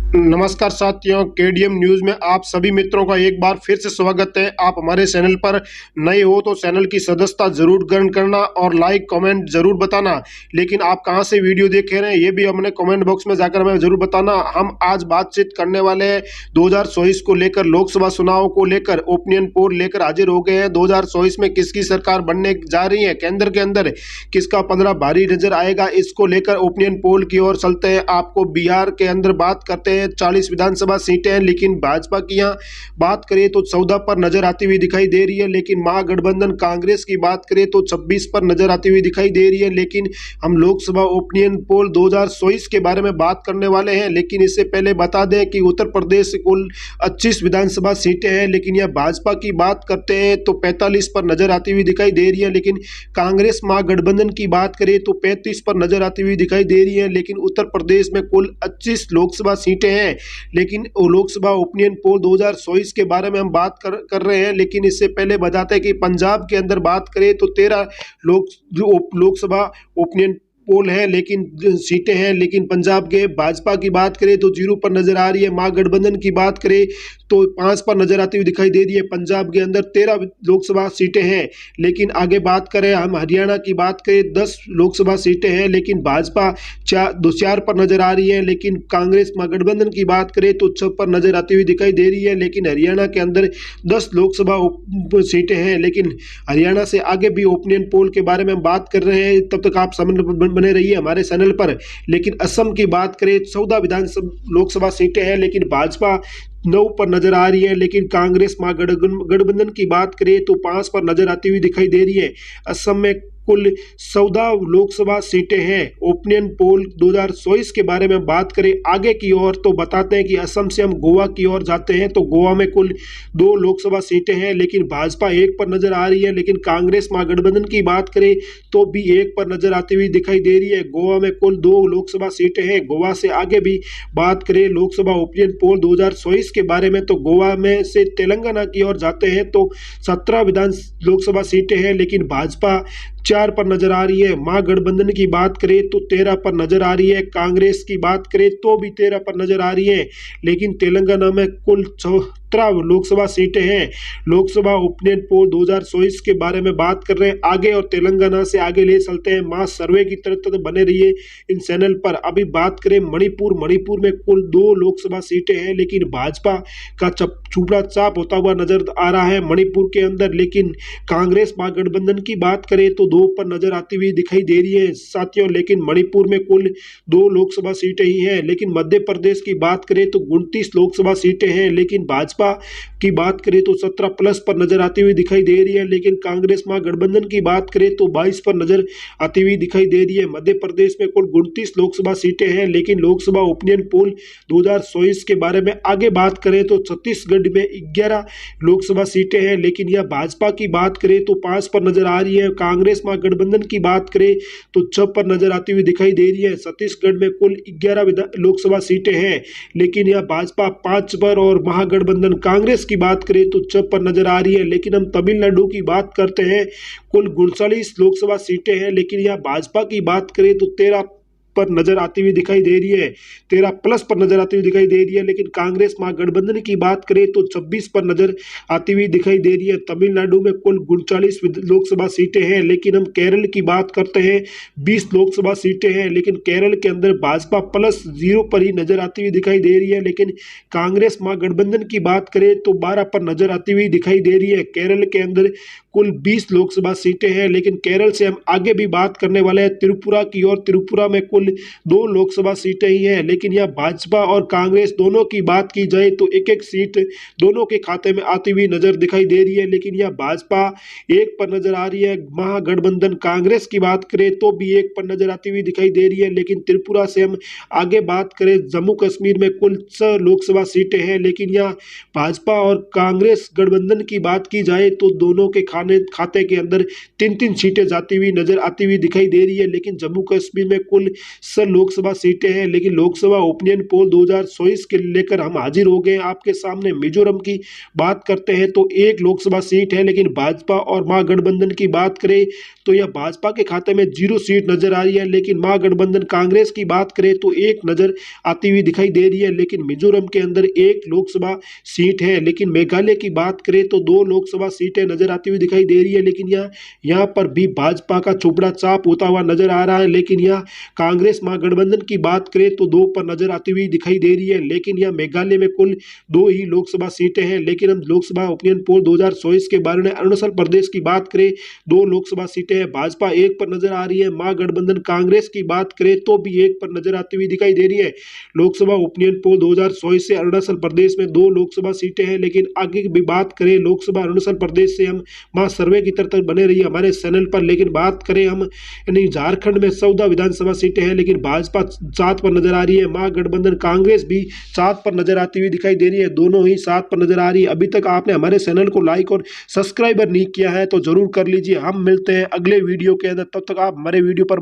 नमस्कार साथियों, KDM news में आप सभी मित्रों का एक बार फिर से स्वागत है। आप हमारे चैनल पर नए हो तो चैनल की सदस्यता जरूर ग्रहण करना और लाइक कमेंट जरूर बताना। लेकिन आप कहां से वीडियो देख रहे हैं ये भी हमने कमेंट बॉक्स में जाकर हमें जरूर बताना। हम आज बातचीत करने वाले हैं 2024 को लेकर, लोकसभा चुनाव को लेकर ओपिनियन पोल लेकर हाजिर हो गए हैं। 2024 में किसकी सरकार बनने जा रही है, केंद्र के अंदर किसका 15 भारी नजर आएगा, इसको लेकर ओपिनियन पोल की ओर चलते हैं। आपको बिहार के अंदर बात करते हैं, 40 विधानसभा सीटें हैं, लेकिन भाजपा की यहाँ बात करें तो 14 पर नजर आती हुई दिखाई दे रही है। लेकिन महागठबंधन कांग्रेस की बात करें तो 26 पर नजर आती हुई दिखाई दे रही है। लेकिन हम लोकसभा ओपिनियन पोल 2024 के बारे में बात करने वाले हैं। लेकिन इससे पहले बता दें कि उत्तर प्रदेश से कुल 25 विधानसभा सीटें हैं, लेकिन यह भाजपा की बात करते हैं तो 45 पर नजर आती हुई दिखाई दे रही है। लेकिन कांग्रेस महागठबंधन की बात करें तो 35 पर नजर आती हुई दिखाई दे रही है। लेकिन उत्तर प्रदेश में कुल 25 लोकसभा सीटें हैं। लेकिन लोकसभा ओपिनियन पोल 2024 के बारे में हम बात कर रहे हैं। लेकिन इससे पहले बताते हैं कि पंजाब के अंदर बात करें तो 13 लोकसभा ओपिनियन पोल है, लेकिन सीटें हैं। लेकिन पंजाब के भाजपा की बात करें तो 0 पर नजर आ रही है। महागठबंधन की बात करें तो 5 पर नजर आती हुई दिखाई दे रही है। पंजाब के अंदर 13 लोकसभा सीटें हैं। लेकिन आगे बात करें हम हरियाणा की बात करें, 10 लोकसभा सीटें हैं, लेकिन भाजपा 4 पर नजर आ रही है। लेकिन कांग्रेस महागठबंधन की बात करें तो 6 पर नजर आती हुई दिखाई दे रही है। लेकिन हरियाणा के अंदर 10 लोकसभा सीटें हैं। लेकिन हरियाणा से आगे भी ओपिनियन पोल के बारे में हम बात कर रहे हैं, तब तक आप समझ बने रहिए हमारे चैनल पर। लेकिन असम की बात करें 14 विधानसभा लोकसभा सीटें हैं, लेकिन भाजपा 9 पर नजर आ रही है। लेकिन कांग्रेस महागठबंधन की बात करें तो 5 पर नजर आती हुई दिखाई दे रही है। असम में कुल 14 लोकसभा सीटें हैं। ओपिनियन पोल 2024 के बारे में बात करें आगे की ओर तो बताते हैं कि असम से हम गोवा की ओर जाते हैं तो गोवा में कुल 2 लोकसभा सीटें हैं, लेकिन भाजपा 1 पर नजर आ रही है। लेकिन कांग्रेस महागठबंधन की बात करें तो भी 1 पर नजर आती हुई दिखाई दे रही है। गोवा में कुल 2 लोकसभा सीटें हैं। गोवा से आगे भी बात करें लोकसभा ओपिनियन पोल 2024 के बारे में तो गोवा में से तेलंगाना की ओर जाते हैं तो 17 लोकसभा सीटें हैं, लेकिन भाजपा 4 पर नजर आ रही है। महागठबंधन की बात करें तो 13 पर नजर आ रही है। कांग्रेस की बात करें तो भी 13 पर नजर आ रही है। लेकिन तेलंगाना में कुल 17 लोकसभा सीटें हैं। लोकसभा ओपिनियन पोल 2024 के बारे में बात कर रहे हैं आगे, और तेलंगाना से आगे ले चलते हैं। मास सर्वे की तरफ तो बने रहिए इन चैनल पर। अभी बात करें मणिपुर में कुल 2 लोकसभा सीटें हैं, लेकिन भाजपा का चूड़ा चाप होता हुआ नजर आ रहा है मणिपुर के अंदर। लेकिन कांग्रेस महागठबंधन की बात करें तो 2 पर नजर आती हुई दिखाई दे रही है साथियों। लेकिन मणिपुर में कुल 2 लोकसभा सीटें ही हैं। लेकिन मध्य प्रदेश की बात करें तो 29 लोकसभा सीटें हैं, लेकिन भाजपा की बात करें तो 17 प्लस पर नजर आती हुई दिखाई दे रही है। लेकिन कांग्रेस महागठबंधन की बात करें तो 22 पर नजर आती हुई दिखाई दे रही है। मध्य प्रदेश में कुल 29 लोकसभा सीटें हैं। लेकिन लोकसभा ओपिनियन पोल 2024 के बारे में आगे बात करें तो छत्तीसगढ़ में 11 लोकसभा सीटें हैं, लेकिन यह भाजपा की बात करें तो 5 पर नजर आ रही है। कांग्रेस महागठबंधन की बात करें तो 6 पर नजर आती हुई दिखाई दे रही है। छत्तीसगढ़ में कुल 11 लोकसभा सीटें हैं, लेकिन यह भाजपा 5 पर और महागठबंधन कांग्रेस की बात करें तो 6 पर नजर आ रही है। लेकिन हम तमिलनाडु की बात करते हैं, कुल 39 लोकसभा सीटें हैं, लेकिन यह भाजपा की बात करें तो 13 पर नजर आती हुई दिखाई दे रही है। 13 प्लस पर नजर आती हुई दिखाई दे रही है। लेकिन कांग्रेस महागठबंधन की बात करें तो 26 पर नजर आती हुई दिखाई दे रही है। तमिलनाडु में कुल 39 लोकसभा सीटें हैं, लेकिन हम केरल की बात करते हैं 20 लोकसभा सीटें हैं, लेकिन केरल के अंदर भाजपा प्लस 0 पर ही नजर आती हुई दिखाई दे रही है। लेकिन कांग्रेस महागठबंधन की बात करें तो 12 पर नजर आती हुई दिखाई दे रही है। केरल के अंदर कुल 20 लोकसभा सीटें हैं, लेकिन केरल से हम आगे भी बात करने वाले हैं त्रिपुरा की, और त्रिपुरा में कुल 2 लोकसभा सीटें ही हैं। लेकिन यह भाजपा और कांग्रेस दोनों की बात की जाए तो एक एक सीट दोनों के खाते में आती हुई नजर दिखाई दे रही है। लेकिन यह भाजपा 1 पर नजर आ रही है। महागठबंधन कांग्रेस की बात करें तो भी 1 पर नजर आती हुई दिखाई दे रही है। लेकिन त्रिपुरा से हम आगे बात करें, जम्मू कश्मीर में कुल 6 लोकसभा सीटें हैं, लेकिन यह भाजपा और कांग्रेस गठबंधन की बात की जाए तो दोनों के खाने खाते के अंदर 3-3 सीटें जाती हुई नजर आती हुई दिखाई दे रही है। लेकिन जम्मू कश्मीर में कुल 6 लोकसभा सीटें हैं, लेकिन लोकसभा ओपिनियन पोल 2024 के लेकर हम हाजिर हो गए आपके सामने। मिजोरम की बात करते हैं तो 1 लोकसभा सीट है, लेकिन भाजपा और महागठबंधन की बात करें तो यह भाजपा के खाते में 0 सीट नजर आ रही है, लेकिन महागठबंधन कांग्रेस की बात करें तो 1 नजर आती हुई दिखाई दे रही है। लेकिन मिजोरम के अंदर 1 लोकसभा सीट है, लेकिन मेघालय की बात करें तो 2 लोकसभा सीटें नजर आती हुई दिखाई दे रही है। लेकिन यहाँ पर भी भाजपा का चुपड़ा चाप होता हुआ नजर आ रहा है। लेकिन यह कांग्रेस महागठबंधन की बात करें तो 2 पर नजर आती हुई दिखाई दे रही है। लेकिन यह मेघालय में कुल 2 ही लोकसभा सीटें हैं। लेकिन हम लोकसभा ओपिनियन पोल 2024 के बारे में अरुणाचल प्रदेश की बात करें 2 लोकसभा सीटें हैं, भाजपा 1 पर नजर आ रही है। महागठबंधन कांग्रेस की बात करें तो भी 1 पर नजर आती हुई दिखाई दे रही है। लोकसभा ओपिनियन पोल 2024 से अरुणाचल प्रदेश में 2 लोकसभा सीटें हैं। लेकिन आगे की भी बात करें लोकसभा अरुणाचल प्रदेश से हम वहां सर्वे की तरफ बने रहिए हमारे चैनल पर। लेकिन बात करें हम यानी झारखंड में 14 विधानसभा सीटें हैं, लेकिन भाजपा 7 पर नजर आ रही है। महागठबंधन कांग्रेस भी 7 पर नजर आती हुई दिखाई दे रही है, दोनों ही 7 पर नजर आ रही है। अभी तक आपने हमारे चैनल को लाइक और सब्सक्राइबर नहीं किया है तो जरूर कर लीजिए। हम मिलते हैं अगले वीडियो के अंदर, तब तक आप हमारे वीडियो पर